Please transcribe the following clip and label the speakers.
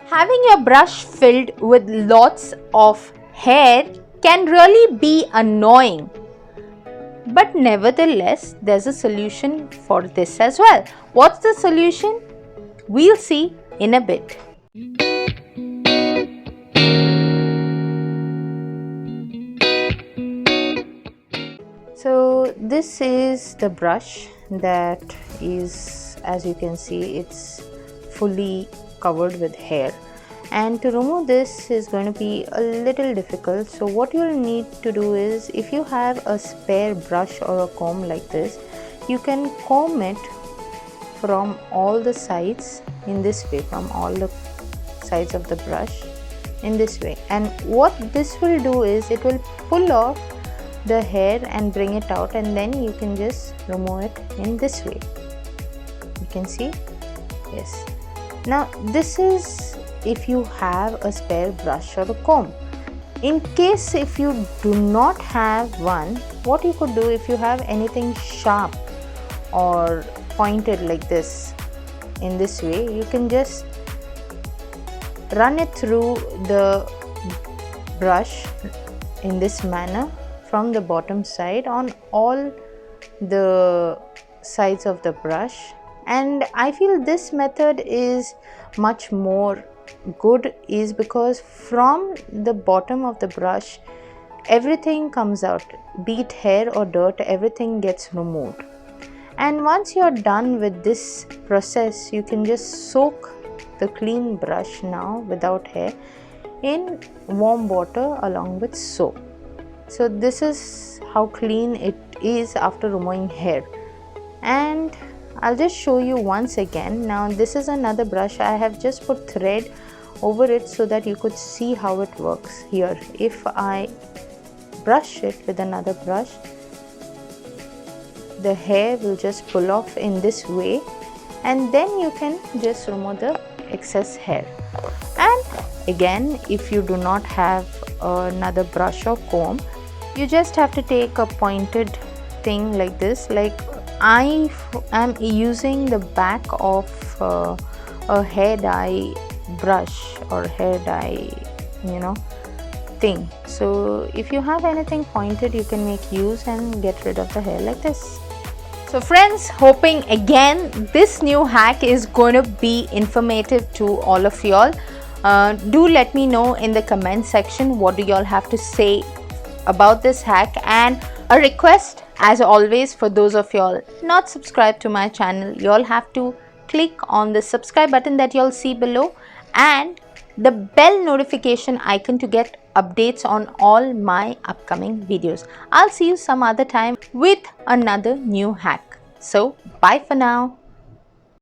Speaker 1: Having your brush filled with lots of hair can really be annoying. But nevertheless, there's a solution for this as well. What's the solution? We'll see in a bit. So this is the brush that is, as you can see, it's fully covered with hair, and to remove this is going to be a little difficult. So what you'll need to do is, if you have a spare brush or a comb like this, you can comb it from all the sides in this way, from all the sides of the brush in this way. And what this will do is, it will pull off the hair and bring it out, and then you can just remove it in this way. You can see, yes. Now this is if you have a spare brush or a comb. In case if you do not have one, what you could do, if you have anything sharp or pointed like this, in this way, you can just run it through the brush in this manner from the bottom side on all the sides of the brush. And I feel this method is much more good, is because from the bottom of the brush everything comes out, be it hair or dirt, everything gets removed. And once you're done with this process, you can just soak the clean brush now without hair in warm water along with soap. So this is how clean it is after removing hair. And I'll just show you once again. Now this is another brush. I have just put thread over it so that you could see how it works. Here, if I brush it with another brush, the hair will just pull off in this way, and then you can just remove the excess hair. And again, if you do not have another brush or comb, you just have to take a pointed thing like this. Like I am using the back of a hair dye brush or hair dye, thing. So if you have anything pointed, you can make use and get rid of the hair like this. So friends, hoping again this new hack is going to be informative to all of y'all. Do let me know in the comment section what do y'all have to say about this hack. And a request, as always, for those of y'all not subscribed to my channel, y'all have to click on the subscribe button that y'all see below and the bell notification icon to get updates on all my upcoming videos. I'll see you some other time with another new hack. So bye for now.